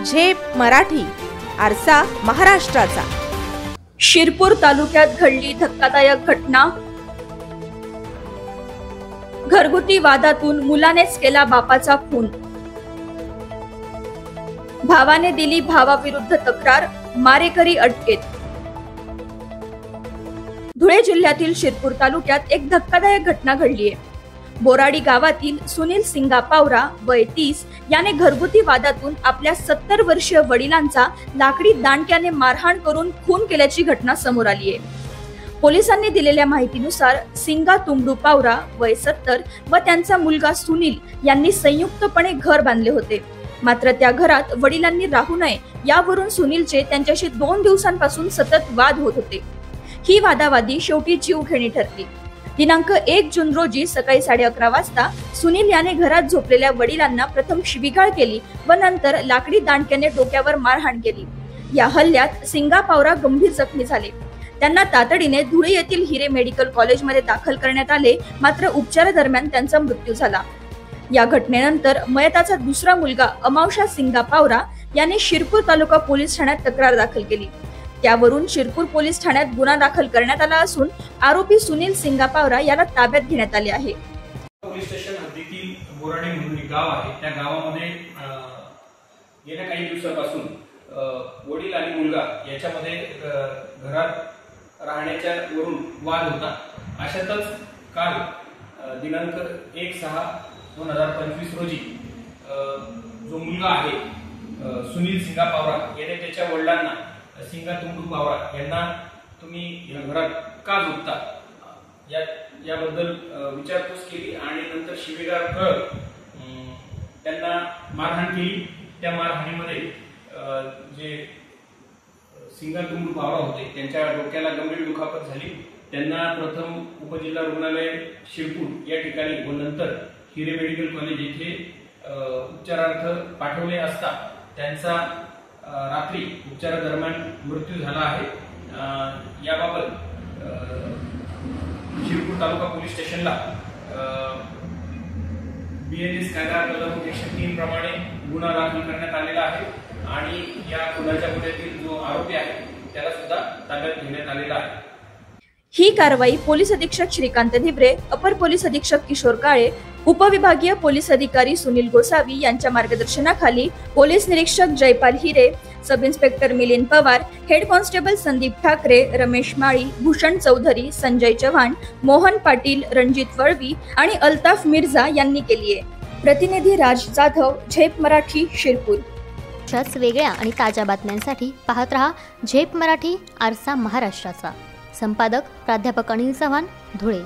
झेप मराठी, आरसा महाराष्ट्राचा। शिरपूर तालुक्यात घडली धक्कादायक घटना। घरगुती वादातून मुलानेच केला बापाचा खून। भावाने दिली भावाविरुद्ध तक्रार, मारेकरी अटकेत। धुळे जिल्ह्यातील शिरपूर तालुक्यात एक धक्कादायक घटना घडली आहे। बोराडी गावातील सुनील सिंगा पावरा वय 30 याने घरगुती वादातून आपल्या 70 वर्षीय वडिलांचा लाकडी दांडक्याने मारहाण करून खून केल्याची घटना समोर आली आहे। पोलिसांनी दिलेल्या माहितीनुसार सिंगा तुंबडू पावरा वय 70 व त्यांचा मुलगा सुनील यांनी संयुक्तपणे घर बांधले होते। मात्र त्या घरात वडिलांनी राहू नये यावरून सुनीलचे त्यांच्याशी 2 दिवसांपासून सतत वाद होत होते। ही वादावादी शेवटी जीवघेणी ठरली। दिनांक 1 जून रोजी सकाळी 11:30 वाजता सुनील याने घरात झोपलेल्या वडिलांना प्रथम शिवीगाळ केली व नंतर लाकडी दांडक्याने डोक्यावर मारहाण केली। या हल्ल्यात सिंगा पावरा गंभीर जखमी झाले। त्यांना तातडीने धुळे येथील हिरे मेडिकल कॉलेजमध्ये दाखल करण्यात आले, मात्र उपचारादरम्यान त्यांचा मृत्यू झाला। या घटनेनंतर मयताचा दुसरा मुलगा अमावशा सिंगा पावरा याने शिरपूर तालुका पोलीस ठाण्यात तक्रार दाखल केली। त्यावरून शिरपूर पोलीस ठाण्यात गुन्हा दाखल करण्यात आला असून आरोपी सुनील सिंगा पावरा याला ताब्यात घेण्यात आले आहे। पोलीस स्टेशन हद्दीतील बोराडी म्हणून गाव आहे, त्या गावामध्ये गेल्या काही दिवसांपासून वडील आणि मुलगा याच्यामध्ये घरात राहण्याच्या वरून वाद होता। अशातच काल दिनांक 1/6/2025 रोजी जो मुलगा आहे सुनील सिंगा पावरा याने त्याच्या वडिलांना सिंगा तुंबडू पावरा यांना तुम्ही घरात का झोपता याबद्दल विचारपूस केली आणि नंतर शिवीगाळ करत त्यांना मारहाण केली। त्या मारहाणीमध्ये जे सिंगा तुंबडू पावरा होते त्यांच्या डोक्याला गंभीर दुखापत झाली। त्यांना प्रथम उपजिल्हा रुग्णालय शिरपूर या ठिकाणी व नंतर हिरे मेडिकल कॉलेज येथे उपचारार्थ पाठवले असता त्यांचा रात्री उपचारादरम्यान मृत्यू झाला आहे। याबाबत शिरपूर तालुका पोलीस स्टेशनला BNS कायदा कलम 103 प्रमाणे गुन्हा दाखल करण्यात आलेला आहे आणि या गुन्ह्याच्या गुन्ह्यातील जो आरोपी आहे त्याला सुद्धा ताब्यात घेण्यात आलेला आहे। ही कारवाई पोलीस अधीक्षक श्रीकांत धिबरे, अपर पोलीस अधीक्षक किशोर काळे, उपविभागीय पोलीस अधिकारी सुनील गोसावी यांच्या मार्गदर्शनाखाली पोलीस निरीक्षक Jaipal Hire, sub inspector Milind Pawar, head constable Sandeep Thackeray, Ramesh Mali, Bhushan Chaudhari, Sanjay Chavan, Mohan Patil, Ranjit Valvi आणि अल्ताफ मिर्झा यांनी केली आहे। प्रतिनिधी राज जाधव, झेप मराठी, शिरपूर। अशाच वेगळ्या आणि ताज्या बातम्यांसाठी पाहत रहा झेप मराठी, आरसा महाराष्ट्राचा। संपादक प्राध्यापक अनिल चव्हाण, धुळे।